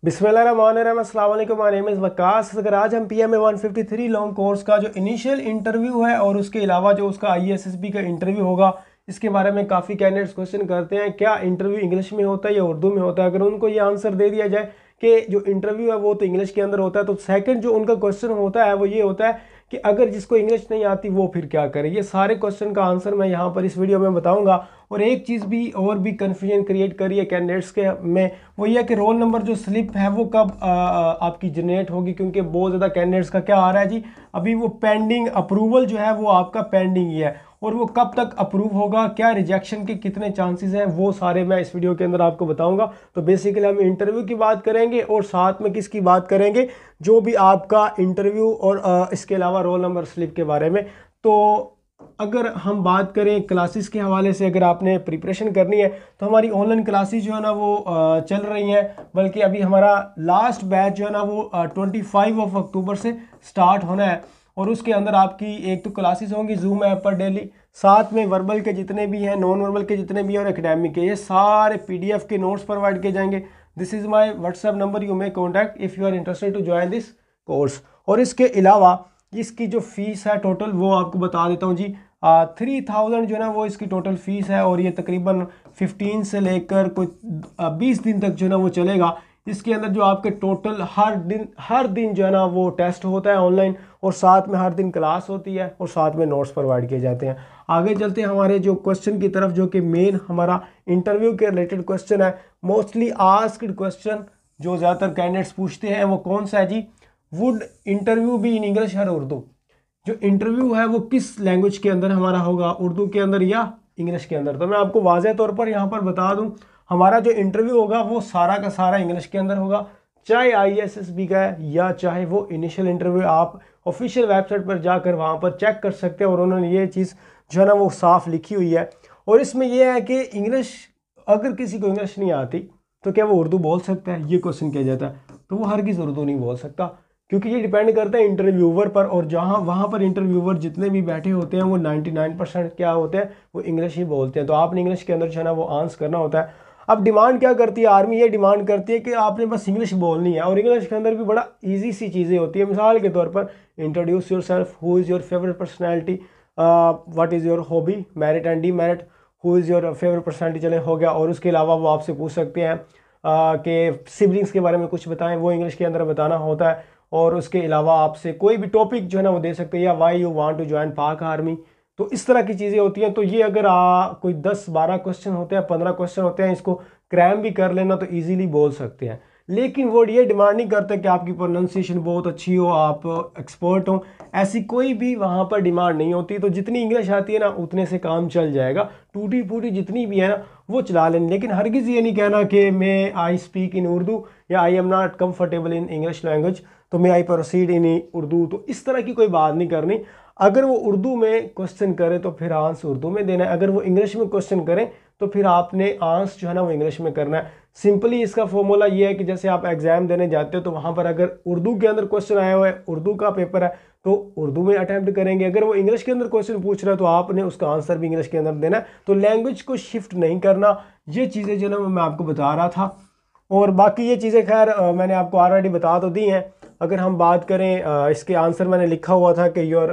बिस्मिल्लाहिर्रहमानिर्रहीम, अस्सलाम वालेकुम। My name is Waqas. अगर आज हम PMA 153 लॉन्ग कोर्स का जो इनिशियल इंटरव्यू है और उसके अलावा जो उसका ISSB का इंटरव्यू होगा, इसके बारे में काफ़ी कैंडिडेट्स क्वेश्चन करते हैं क्या इंटरव्यू इंग्लिश में होता है या उर्दू में होता है। अगर उनको ये आंसर दे दिया जाए कि जो इंटरव्यू है वो तो इंग्लिश के अंदर होता है, तो सेकंड जो उनका क्वेश्चन होता है वो ये होता है कि अगर जिसको इंग्लिश नहीं आती वो फिर क्या करे। ये सारे क्वेश्चन का आंसर मैं यहाँ पर इस वीडियो में बताऊंगा। और एक चीज़ भी और भी कन्फ्यूजन क्रिएट करी है कैंडिडेट्स के में, वो ये है कि रोल नंबर जो स्लिप है वो कब आपकी जनरेट होगी, क्योंकि बहुत ज़्यादा कैंडिडेट्स का क्या आ रहा है जी, अभी वो पेंडिंग अप्रूवल जो है वो आपका पेंडिंग ही है, और वो कब तक अप्रूव होगा, क्या रिजेक्शन के कितने चांसेस हैं, वो सारे मैं इस वीडियो के अंदर आपको बताऊंगा। तो बेसिकली हम इंटरव्यू की बात करेंगे और साथ में किसकी बात करेंगे, जो भी आपका इंटरव्यू और इसके अलावा रोल नंबर स्लिप के बारे में। तो अगर हम बात करें क्लासेस के हवाले से, अगर आपने प्रिपरेशन करनी है तो हमारी ऑनलाइन क्लासेस जो है ना वो चल रही हैं, बल्कि अभी हमारा लास्ट बैच जो है ना वो 25 अक्टूबर से स्टार्ट होना है। और उसके अंदर आपकी एक तो क्लासेस होंगी जूम ऐप पर डेली, साथ में वर्बल के जितने भी हैं, नॉन वर्बल के जितने भी हैं और एकेडमिक के, ये सारे PDF के नोट्स प्रोवाइड किए जाएंगे। This is my WhatsApp number, you may contact if you are interested to join this course. और इसके अलावा इसकी जो फीस है टोटल वो आपको बता देता हूँ जी। 3000 जो है ना वो इसकी टोटल फीस है, और ये तकरीबन 15 से लेकर कोई 20 दिन तक जो है ना वो चलेगा। इसके अंदर जो आपके टोटल हर दिन जो है ना वो टेस्ट होता है ऑनलाइन, और साथ में हर दिन क्लास होती है और साथ में नोट्स प्रोवाइड किए जाते हैं। आगे चलते हैं हमारे जो क्वेश्चन की तरफ, जो कि मेन हमारा इंटरव्यू के रिलेटेड क्वेश्चन है। मोस्टली आस्क्ड क्वेश्चन जो ज़्यादातर कैंडिडेट्स पूछते हैं वो कौन सा है जी, वुड इंटरव्यू भी इन इंग्लिश और उर्दू। जो इंटरव्यू है वो किस लैंग्वेज के अंदर हमारा होगा, उर्दू के अंदर या इंग्लिश के अंदर। तो मैं आपको वाज़ह तौर पर यहाँ पर बता दूँ, हमारा जो इंटरव्यू होगा वो सारा का सारा इंग्लिश के अंदर होगा, चाहे ISSB का है या चाहे वो इनिशियल इंटरव्यू। आप ऑफिशियल वेबसाइट पर जाकर वहाँ पर चेक कर सकते हैं, और उन्होंने ये चीज़ जो है ना वो साफ लिखी हुई है। और इसमें यह है कि इंग्लिश, अगर किसी को इंग्लिश नहीं आती तो क्या वो उर्दू बोल सकता है, ये क्वेश्चन किया जाता है। तो वो हरगिज़ उर्दू नहीं बोल सकता, क्योंकि ये डिपेंड करता है इंटरव्यूवर पर। और जहाँ वहाँ पर इंटरव्यूवर जितने भी बैठे होते हैं वो 99% क्या होते हैं, वो इंग्लिश ही बोलते हैं। तो आपने इंग्लिश के अंदर जो है ना वो आंसर करना होता है। अब डिमांड क्या करती है आर्मी, ये डिमांड करती है कि आपने बस इंग्लिश बोलनी है, और इंग्लिश के अंदर भी बड़ा ईजी सी चीज़ें होती है। मिसाल के तौर पर introduce your self, who is your favourite personality, what is your hobby, merit and demerit, who is your favourite personality, चले हो गया। और उसके अलावा वो आपसे पूछ सकते हैं कि सिबलिंग्स के बारे में कुछ बताएं, वो इंग्लिश के अंदर बताना होता है। और उसके अलावा आपसे कोई भी टॉपिक जो है ना वो दे सकते हैं, या why you want to join Pak army. तो इस तरह की चीज़ें होती हैं। तो ये अगर कोई 10-12 क्वेश्चन होते हैं, 15 क्वेश्चन होते हैं, इसको क्रैम भी कर लेना तो इजीली बोल सकते हैं। लेकिन वो ये डिमांड नहीं करते कि आपकी प्रोनाउंसिएशन बहुत अच्छी हो, आप एक्सपर्ट हो, ऐसी कोई भी वहाँ पर डिमांड नहीं होती। तो जितनी इंग्लिश आती है ना उतने से काम चल जाएगा, टूटी फूटी जितनी भी है ना वो चला लेंगे। लेकिन हरगिज़ ये नहीं कहना कि मैं आई स्पीक इन उर्दू या I am not comfortable in English language, तो मैं आई प्रोसीड इन उर्दू। तो इस तरह की कोई बात नहीं करनी। अगर वो उर्दू में क्वेश्चन करें तो फिर आंसर उर्दू में देना है, अगर वो इंग्लिश में क्वेश्चन करें तो फिर आपने आंसर जो है ना वो इंग्लिश में करना है। सिंपली इसका फॉर्मूला ये है कि जैसे आप एग्जाम देने जाते हो तो वहाँ पर अगर उर्दू के अंदर क्वेश्चन आया हुआ है, उर्दू का पेपर है, तो उर्दू में अटैम्प्ट करेंगे। अगर वो इंग्लिश के अंदर क्वेश्चन पूछ रहा है तो आपने उसका आंसर भी इंग्लिश के अंदर देना है। तो लैंग्वेज को शिफ्ट नहीं करना, ये चीज़ें जो ना मैं आपको बता रहा था। और बाकी ये चीज़ें खैर मैंने आपको ऑलरेडी बता तो दी हैं। अगर हम बात करें इसके आंसर मैंने लिखा हुआ था कि your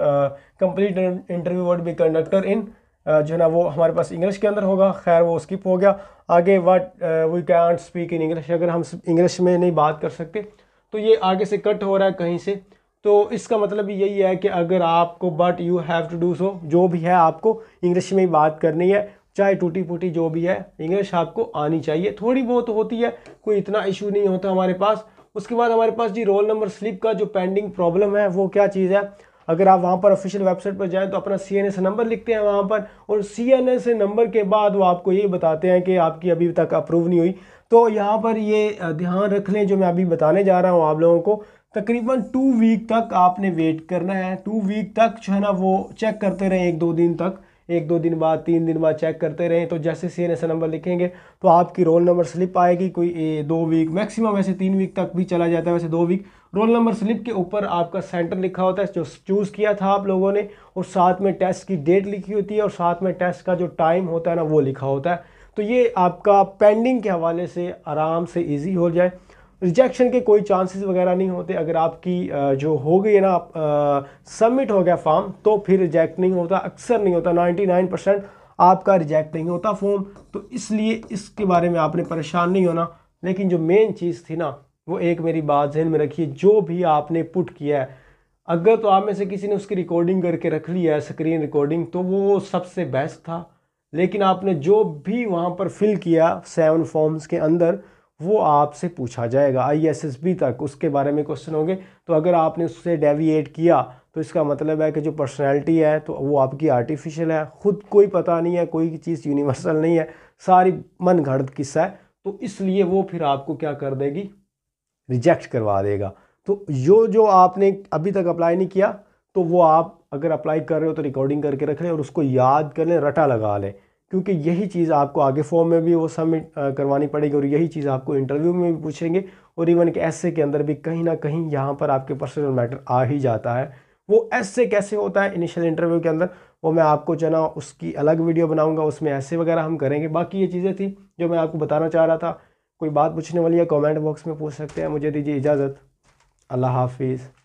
complete interview would be conductor in, जो है ना वो हमारे पास इंग्लिश के अंदर होगा, खैर वो स्किप हो गया। आगे what we can't speak in English, अगर हम इंग्लिश में नहीं बात कर सकते तो ये आगे से कट हो रहा है कहीं से। तो इसका मतलब यही है कि अगर आपको but you have to do so, जो भी है आपको इंग्लिश में ही बात करनी है, चाहे टूटी फूटी जो भी है, इंग्लिश आपको आनी चाहिए। थोड़ी बहुत होती है, कोई इतना इशू नहीं होता हमारे पास। उसके बाद हमारे पास जी रोल नंबर स्लिप का जो पेंडिंग प्रॉब्लम है वो क्या चीज़ है। अगर आप वहाँ पर ऑफिशियल वेबसाइट पर जाएं तो अपना CNS नंबर लिखते हैं वहाँ पर, और CNS नंबर के बाद वो आपको ये बताते हैं कि आपकी अभी तक अप्रूव नहीं हुई। तो यहाँ पर ये ध्यान रख लें जो मैं अभी बताने जा रहा हूँ आप लोगों को। तकरीबन 2 वीक तक आपने वेट करना है। 2 वीक तक जो है ना वो चेक करते रहें, 1-2 दिन तक, 1-2 दिन बाद, 3 दिन बाद चेक करते रहें। तो जैसे CNS नंबर लिखेंगे तो आपकी रोल नंबर स्लिप आएगी। कोई 2 वीक मैक्सिमम, वैसे 3 वीक तक भी चला जाता है, वैसे 2 वीक। रोल नंबर स्लिप के ऊपर आपका सेंटर लिखा होता है जो चूज़ किया था आप लोगों ने, और साथ में टेस्ट की डेट लिखी होती है, और साथ में टेस्ट का जो टाइम होता है ना वो लिखा होता है। तो ये आपका पेंडिंग के हवाले से आराम से ईजी हो जाए। रिजेक्शन के कोई चांसेस वगैरह नहीं होते। अगर आपकी जो हो गई है ना, सबमिट हो गया फॉर्म, तो फिर रिजेक्ट नहीं होता, अक्सर नहीं होता, 99% आपका रिजेक्ट नहीं होता फॉर्म। तो इसलिए इसके बारे में आपने परेशान नहीं होना। लेकिन जो मेन चीज़ थी ना, वो एक मेरी बात ध्यान में रखिए, जो भी आपने पुट किया है, अगर तो आप में से किसी ने उसकी रिकॉर्डिंग करके रख लिया है, स्क्रीन रिकॉर्डिंग, तो वो सबसे बेस्ट था। लेकिन आपने जो भी वहाँ पर फिल किया 7 फॉर्म्स के अंदर, वो आपसे पूछा जाएगा ISSB तक, उसके बारे में क्वेश्चन होंगे। तो अगर आपने उससे डेविएट किया तो इसका मतलब है कि जो पर्सनैलिटी है तो वो आपकी आर्टिफिशियल है, ख़ुद कोई पता नहीं है, कोई चीज़ यूनिवर्सल नहीं है, सारी मन घड़त किस्सा है। तो इसलिए वो फिर आपको क्या कर देगी, रिजेक्ट करवा देगा। तो जो आपने अभी तक अप्लाई नहीं किया, तो वो आप अगर अप्लाई कर रहे हो तो रिकॉर्डिंग करके रख लें और उसको याद कर लें, रटा लगा लें, क्योंकि यही चीज़ आपको आगे फॉर्म में भी वो सबमिट करवानी पड़ेगी और यही चीज़ आपको इंटरव्यू में भी पूछेंगे। और इवन कि ऐसे के अंदर भी कहीं ना कहीं यहाँ पर आपके पर्सनल मैटर आ ही जाता है। वो ऐसे कैसे होता है इनिशियल इंटरव्यू के अंदर, वो मैं आपको जना उसकी अलग वीडियो बनाऊंगा, उसमें ऐसे वगैरह हम करेंगे। बाकी ये चीज़ें थी जो मैं आपको बताना चाह रहा था। कोई बात पूछने वाली है कमेंट बॉक्स में पूछ सकते हैं। मुझे दीजिए इजाज़त। अल्लाह हाफिज़।